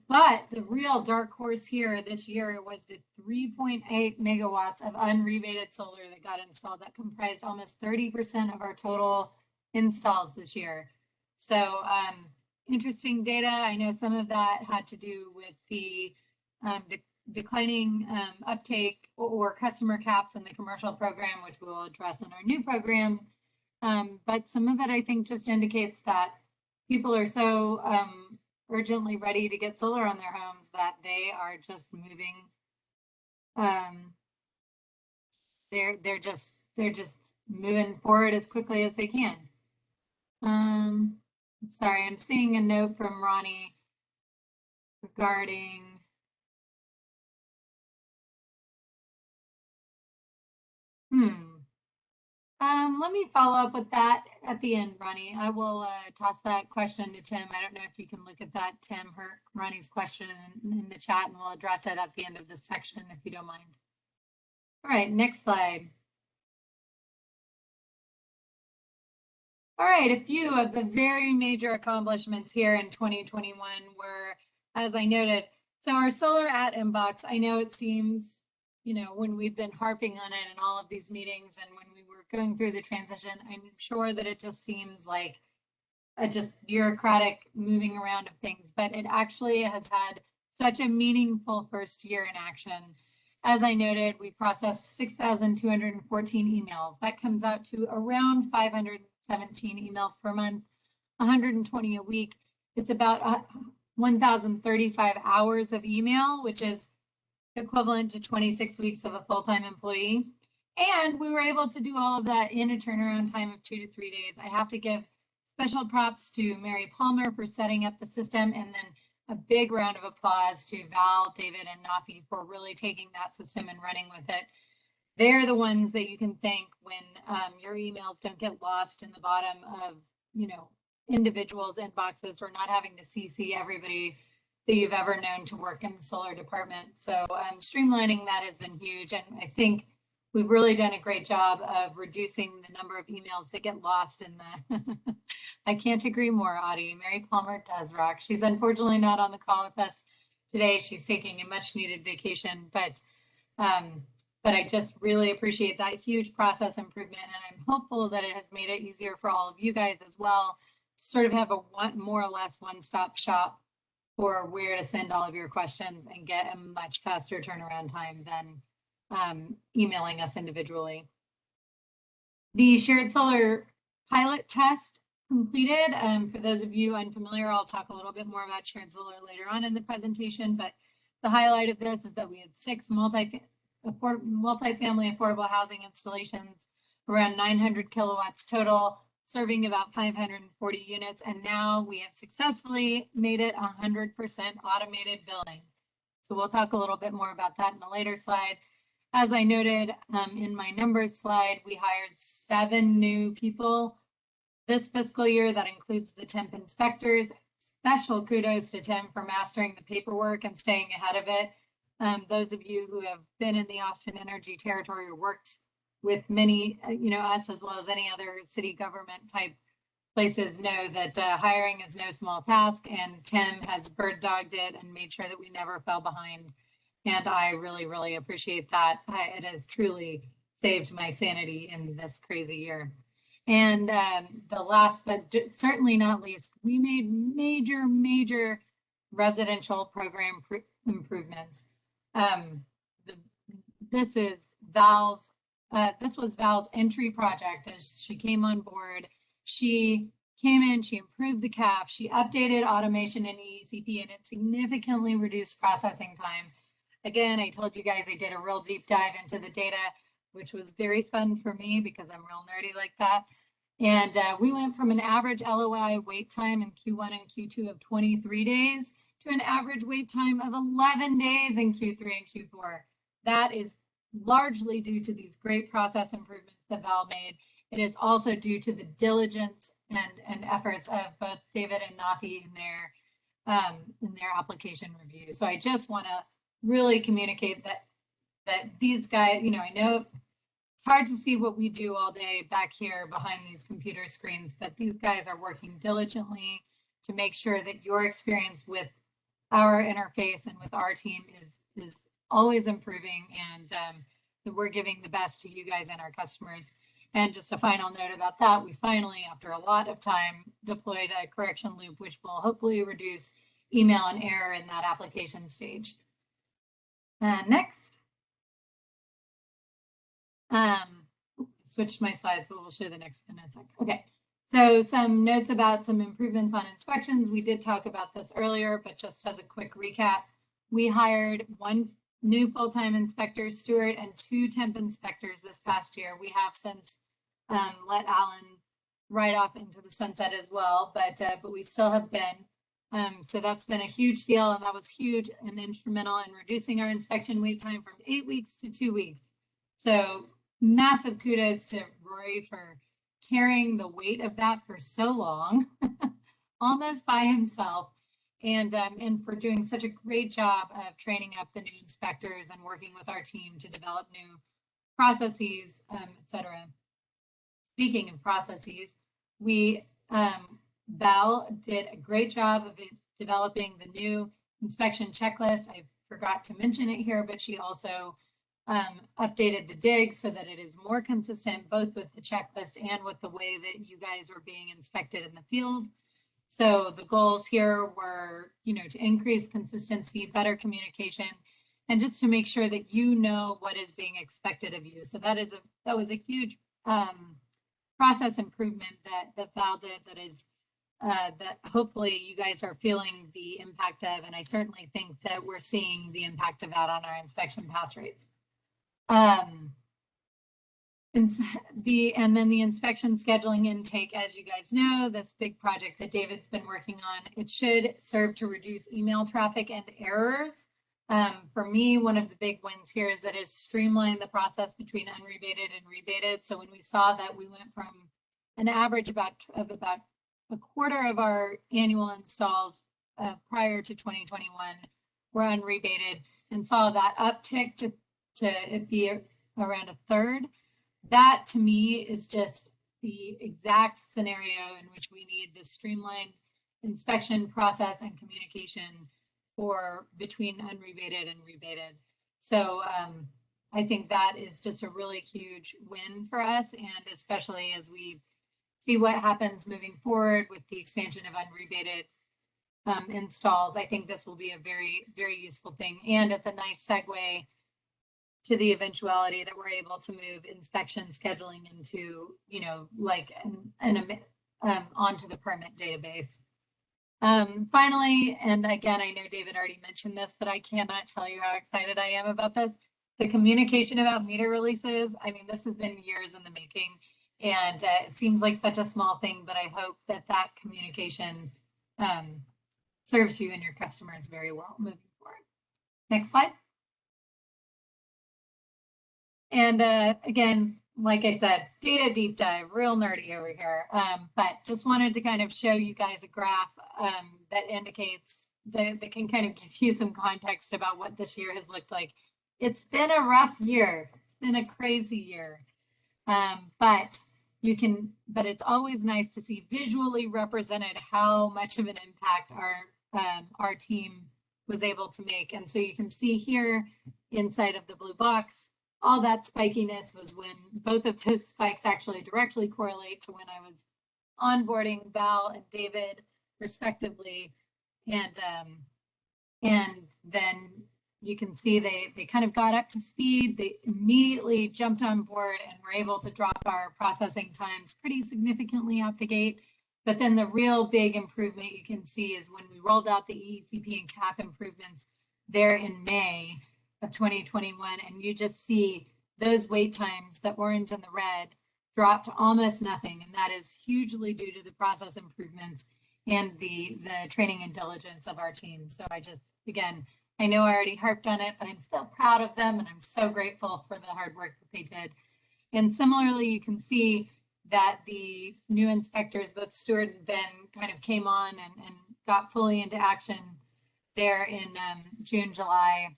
But the real dark horse here this year was the 3.8 megawatts of unrebated solar that got installed. That comprised almost 30% of our total installs this year. So interesting data. I know some of that had to do with the declining uptake or customer caps in the commercial program, which we will address in our new program. But some of it, I think, just indicates that people are so urgently ready to get solar on their homes that they are just moving. They're just moving forward as quickly as they can. Sorry, I'm seeing a note from Ronnie regarding let me follow up with that at the end, Ronnie. I will toss that question to Tim. I don't know if you can look at that, Tim, Ronnie's question in the chat, and we'll address it at the end of this section, if you don't mind. All right, next slide. All right, a few of the very major accomplishments here in 2021 were, as I noted, so our solar at inbox, I know it seems, you know, when we've been harping on it in all of these meetings and when we were going through the transition, I'm sure that it just seems like a just bureaucratic moving around of things, but it actually has had such a meaningful first year in action. As I noted, we processed 6,214 emails. That comes out to around 517 emails per month, 120 a week. It's about 1,035 hours of email, which is equivalent to 26 weeks of a full-time employee. And we were able to do all of that in a turnaround time of 2 to 3 days. I have to give special props to Mary Palmer for setting up the system, and then a big round of applause to Val, David, and Nafi for really taking that system and running with it. They're the ones that you can thank when your emails don't get lost in the bottom of, you know, individuals' inboxes, or not having to CC everybody that you've ever known to work in the solar department. So streamlining that has been huge. And I think we've really done a great job of reducing the number of emails that get lost in the, I can't agree more, Audie. Mary Palmer does rock. She's unfortunately not on the call with us today. She's taking a much needed vacation, but I just really appreciate that huge process improvement. And I'm hopeful that it has made it easier for all of you guys as well, to sort of have a more or less one-stop shop for where to send all of your questions and get a much faster turnaround time than emailing us individually. The shared solar pilot test completed. For those of you unfamiliar, I'll talk a little bit more about shared solar later on in the presentation, but the highlight of this is that we had 6 multi-family affordable housing installations, around 900 kilowatts total, serving about 540 units, and now we have successfully made it 100% automated billing. So we'll talk a little bit more about that in a later slide. As I noted in my numbers slide, we hired 7 new people this fiscal year. That includes the temp inspectors. Special kudos to Tim for mastering the paperwork and staying ahead of it. Those of you who have been in the Austin Energy territory or worked with many, us as well as any other city government type places know that hiring is no small task, and Tim has bird dogged it and made sure that we never fell behind. And I really, really appreciate that. It has truly saved my sanity in this crazy year. And the last, but certainly not least, we made major residential program improvements. This was Val's entry project as she came on board. She came in, she improved the CAP, she updated automation in EECP, and it significantly reduced processing time. Again, I told you guys I did a real deep dive into the data, which was very fun for me because I'm real nerdy like that. And we went from an average LOI wait time in Q1 and Q2 of 23 days to an average wait time of 11 days in Q3 and Q4. That is largely due to these great process improvements that Val made. It is also due to the diligence and efforts of both David and Nafi in their application review. So I just want to really communicate that these guys, I know it's hard to see what we do all day back here behind these computer screens, but these guys are working diligently to make sure that your experience with our interface and with our team is always improving, and that we're giving the best to you guys and our customers. And just a final note about that, we finally, after a lot of time, deployed a correction loop, which will hopefully reduce email and error in that application stage. Next. Switched my slides, but we'll show the next one in a sec. Okay, so some notes about some improvements on inspections. We did talk about this earlier, but just as a quick recap, we hired 1 new full-time inspector, Stuart, and 2 temp inspectors this past year. We have since let Alan ride off into the sunset as well, but we still have been. So that's been a huge deal, and that was huge and instrumental in reducing our inspection wait time from 8 weeks to 2 weeks. So massive kudos to Rory for carrying the weight of that for so long, almost by himself, and for doing such a great job of training up the new inspectors and working with our team to develop new processes, etc. Speaking of processes, Val did a great job of developing the new inspection checklist. I forgot to mention it here, but she also updated the dig so that it is more consistent, both with the checklist and with the way that you guys are being inspected in the field. So the goals here were, to increase consistency, better communication, and just to make sure that you know what is being expected of you. So that was a huge process improvement that Val did, that hopefully you guys are feeling the impact of, and I certainly think that we're seeing the impact of that on our inspection pass rates. And then the inspection scheduling intake, as you guys know, this big project that David's been working on, it should serve to reduce email traffic and errors. For me, one of the big wins here is that it's streamlined the process between unrebated and rebated. So when we saw that we went from an average of about a quarter of our annual installs prior to 2021 were unrebated, and saw that uptick to it be around a third. That to me is just the exact scenario in which we need this streamlined inspection process and communication for between unrebated and rebated. So I think that is just a really huge win for us, and especially as we see what happens moving forward with the expansion of unrebated installs, I think this will be a very, very useful thing. And it's a nice segue to the eventuality that we're able to move inspection scheduling into, onto the permit database. Finally, and again, I know David already mentioned this, but I cannot tell you how excited I am about this. The communication about meter releases, I mean, this has been years in the making, and it seems like such a small thing, but I hope that communication serves you and your customers very well moving forward. Next slide. And again, like I said, data deep dive, real nerdy over here. But just wanted to kind of show you guys a graph that indicates that can kind of give you some context about what this year has looked like. It's been a rough year. It's been a crazy year. But it's always nice to see visually represented how much of an impact our team was able to make. And so you can see here inside of the blue box, all that spikiness was when both of those spikes actually directly correlate to when I was onboarding Val and David respectively. And then you can see they kind of got up to speed. They immediately jumped on board and were able to drop our processing times pretty significantly out the gate. But then the real big improvement you can see is when we rolled out the EECP and CAP improvements there in May of 2021, and you just see those wait times, the orange and the red, dropped almost nothing, and that is hugely due to the process improvements and the training and diligence of our team. So again, I know I already harped on it, but I'm still proud of them, and I'm so grateful for the hard work that they did. And similarly, you can see that the new inspectors, both Stuart and Ben, kind of came on and got fully into action there in June, July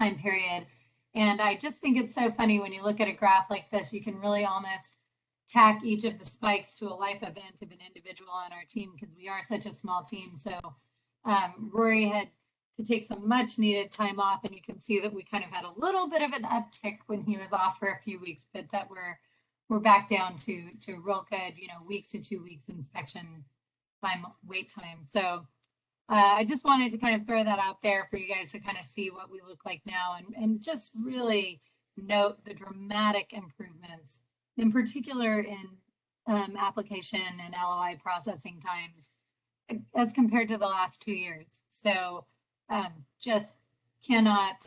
time period. And I just think it's so funny when you look at a graph like this, you can really almost tack each of the spikes to a life event of an individual on our team, because we are such a small team. So Rory had to take some much needed time off, and you can see that we kind of had a little bit of an uptick when he was off for a few weeks, but that we're back down to real good, week to 2 weeks inspection time, wait time. So I just wanted to kind of throw that out there for you guys to kind of see what we look like now, and just really note the dramatic improvements, in particular in application and LOI processing times as compared to the last 2 years. So just cannot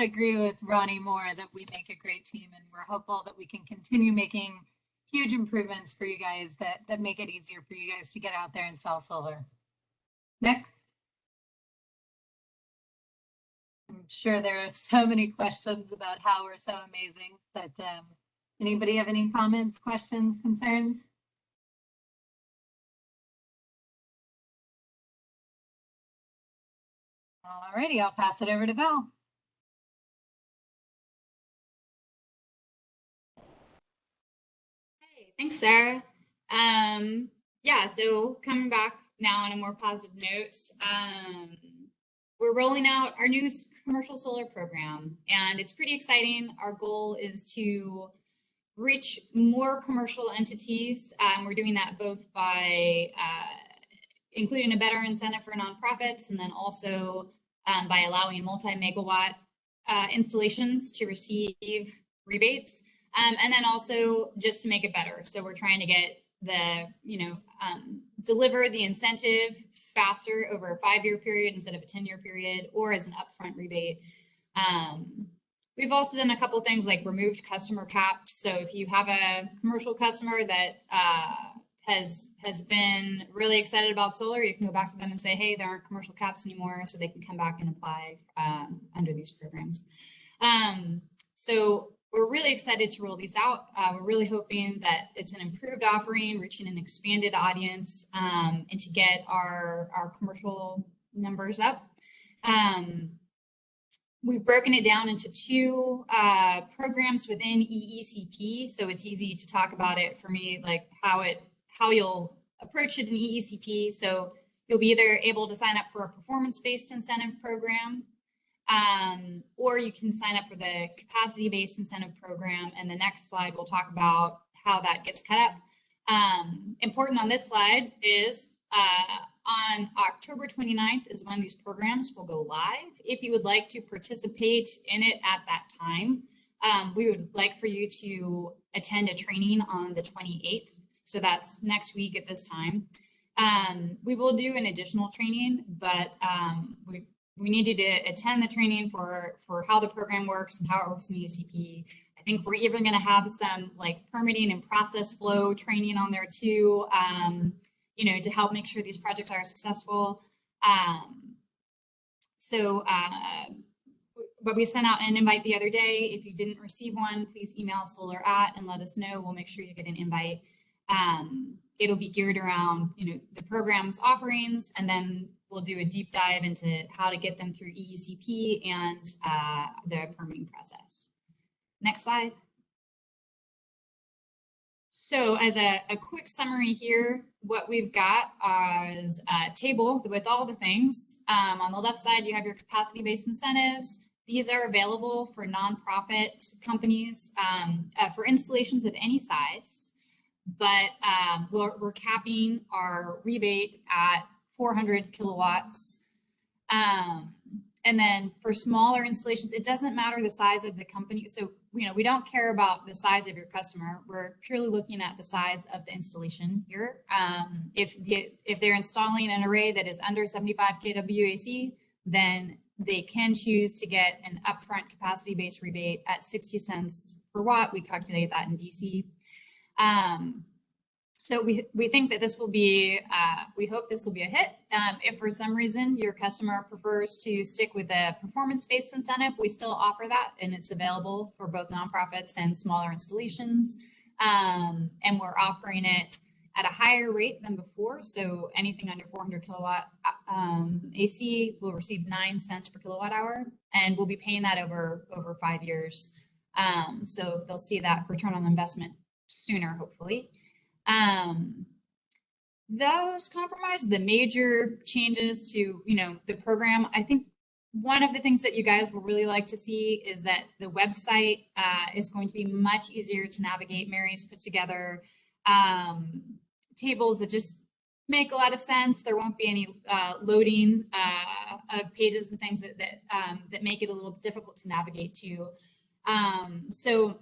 agree with Ronnie more that we make a great team, and we're hopeful that we can continue making huge improvements for you guys that make it easier for you guys to get out there and sell solar. Next. I'm sure there are so many questions about how we're so amazing, but anybody have any comments, questions, concerns? All righty, I'll pass it over to Val. Hey, thanks, Sarah. Yeah, so coming back now on a more positive note, we're rolling out our new commercial solar program, and it's pretty exciting. Our goal is to reach more commercial entities. We're doing that both by including a better incentive for nonprofits, and then also by allowing multi-megawatt installations to receive rebates, and then also just to make it better. So we're trying to get the, deliver the incentive faster over a 5-year period instead of a 10-year period, or as an upfront rebate. We've also done a couple of things like removed customer caps. So if you have a commercial customer that has been really excited about solar, you can go back to them and say, hey, there aren't commercial caps anymore, so they can come back and apply under these programs. So we're really excited to roll these out. We're really hoping that it's an improved offering, reaching an expanded audience, and to get our commercial numbers up. We've broken it down into 2 programs within EECP, so it's easy to talk about it for me, like how you'll approach it in EECP. So you'll be either able to sign up for a performance-based incentive program, or you can sign up for the capacity-based incentive program. And the next slide, we'll talk about how that gets cut up. Important on this slide is on October 29th is when these programs will go live. If you would like to participate in it at that time, we would like for you to attend a training on the 28th. So that's next week at this time. We will do an additional training, but we need you to attend the training for how the program works and how it works in ECP. I think we're even going to have some like permitting and process flow training on there too, to help make sure these projects are successful. So, but we sent out an invite the other day. If you didn't receive one, please email Solar and let us know. We'll make sure you get an invite. It'll be geared around, the program's offerings, and then we'll do a deep dive into how to get them through EECP and the permitting process. Next slide. So as a quick summary here, what we've got is a table with all the things. On the left side, you have your capacity-based incentives. These are available for nonprofit companies for installations of any size, but we're capping our rebate at 400 kilowatts. And then for smaller installations, it doesn't matter the size of the company. So, we don't care about the size of your customer. We're purely looking at the size of the installation here. If they're installing an array that is under 75 kWAC, then they can choose to get an upfront capacity-based rebate at 60 cents per watt. We calculate that in DC. So we think that this will be, we hope this will be a hit. If for some reason your customer prefers to stick with a performance-based incentive, we still offer that, and it's available for both nonprofits and smaller installations. And we're offering it at a higher rate than before. So anything under 400 kilowatt AC will receive 9 cents per kilowatt hour, and we'll be paying that over 5 years. So they'll see that return on investment sooner, hopefully. Those compromise the major changes to, the program. I think one of the things that you guys will really like to see is that the website is going to be much easier to navigate. Mary's put together tables that just make a lot of sense. There won't be any loading of pages and things that make it a little difficult to navigate to. So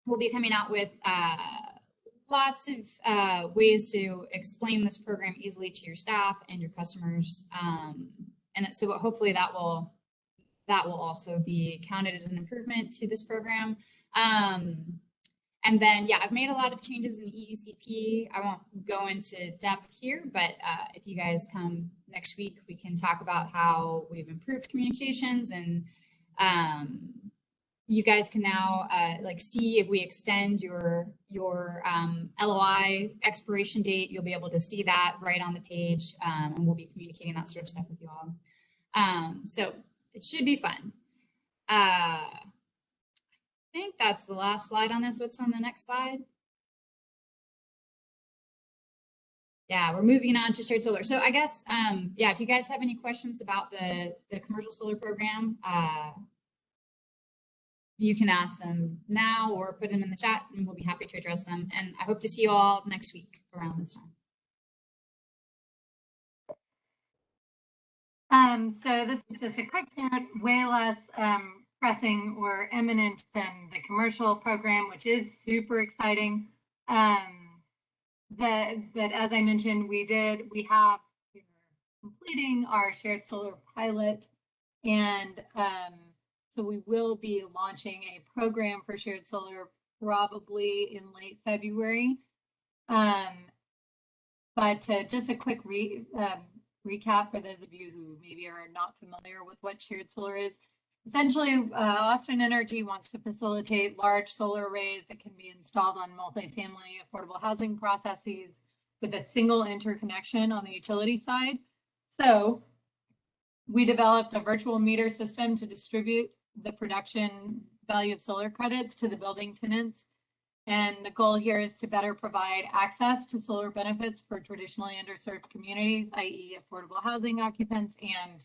we'll be coming out with lots of ways to explain this program easily to your staff and your customers. And so hopefully that will also be counted as an improvement to this program. And then, I've made a lot of changes in EECP. I won't go into depth here, but if you guys come next week, we can talk about how we've improved communications, and you guys can now see if we extend your LOI expiration date. You'll be able to see that right on the page, and we'll be communicating that sort of stuff with you all. So it should be fun. I think that's the last slide on this. What's on the next slide? Yeah, we're moving on to shared solar. So I guess, if you guys have any questions about the commercial solar program, you can ask them now or put them in the chat, and we'll be happy to address them. And I hope to see you all next week around this time. So this is just a quick note, way less pressing or imminent than the commercial program, which is super exciting. That as I mentioned, we're completing our shared solar pilot, and so we will be launching a program for shared solar probably in late February. But just a quick recap for those of you who maybe are not familiar with what shared solar is. Essentially, Austin Energy wants to facilitate large solar arrays that can be installed on multifamily affordable housing processes with a single interconnection on the utility side. So we developed a virtual meter system to distribute the production value of solar credits to the building tenants. And the goal here is to better provide access to solar benefits for traditionally underserved communities, i.e. affordable housing occupants and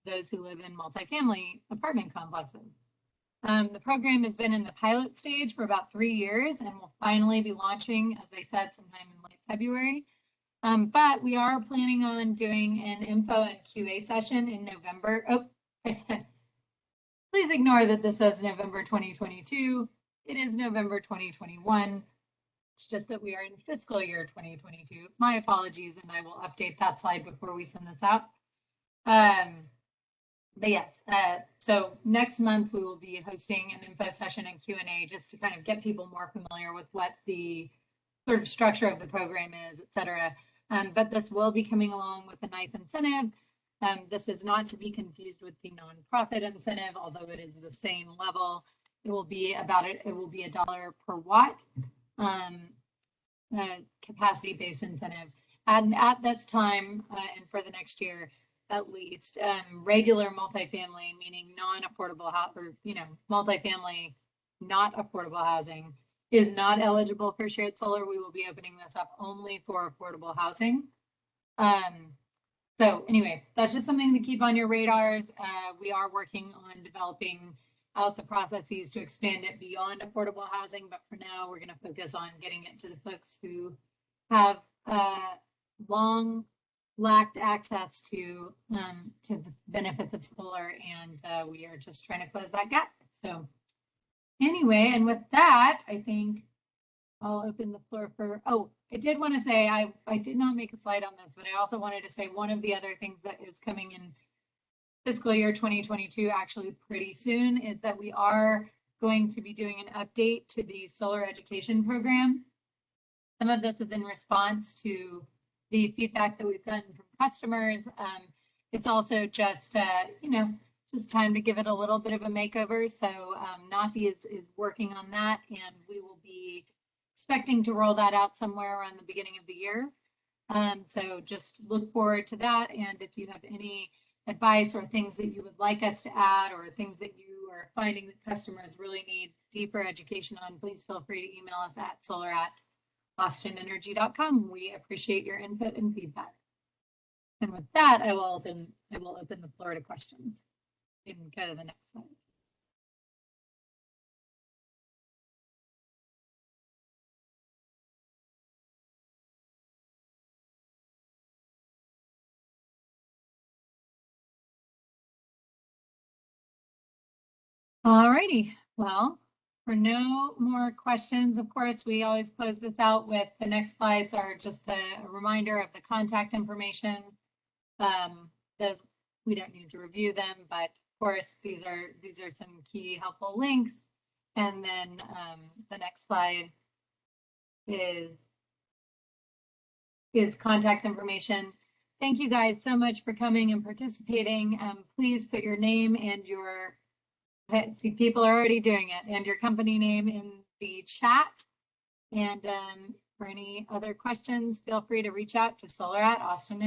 those who live in multifamily apartment complexes. The program has been in the pilot stage for about 3 years and will finally be launching, as I said, sometime in late February. But we are planning on doing an info and QA session in November. Oh, I said, please ignore that this says November 2022. It is November 2021. It's just that we are in fiscal year 2022. My apologies, and I will update that slide before we send this out. But yes, so next month we will be hosting an info session and Q&A just to kind of get people more familiar with what the sort of structure of the program is, et cetera. But this will be coming along with a nice incentive. This is not to be confused with the nonprofit incentive, although it is the same level. It will be $1 per watt capacity-based incentive. And at this time and for the next year, at least, regular multifamily, meaning non-affordable house, or multifamily, not affordable housing, is not eligible for shared solar. We will be opening this up only for affordable housing. So anyway, that's just something to keep on your radars. We are working on developing out the processes to expand it beyond affordable housing, but for now, we're going to focus on getting it to the folks who have long lacked access to the benefits of solar, and we are just trying to close that gap. So anyway, and with that, I think I'll open the floor for, I did want to say, I did not make a slide on this, but I also wanted to say one of the other things that is coming in fiscal year 2022, actually pretty soon, is that we are going to be doing an update to the solar education program. Some of this is in response to the feedback that we've gotten from customers. It's also just, just time to give it a little bit of a makeover. So Nafi is working on that, and we will be expecting to roll that out somewhere around the beginning of the year. So just look forward to that. And if you have any advice or things that you would like us to add, or things that you are finding that customers really need deeper education on, please feel free to email us at solar@austinenergy.com. We appreciate your input and feedback. And with that, I will open the floor to questions. You can go to the next slide. All righty. Well, for no more questions, of course, we always close this out with the next slides are just a reminder of the contact information. We don't need to review them, but of course, these are some key helpful links. And then the next slide is contact information. Thank you guys so much for coming and participating. Please put your name and your, see, people are already doing it, and your company name in the chat. And for any other questions, feel free to reach out to solar@austinenergy.com.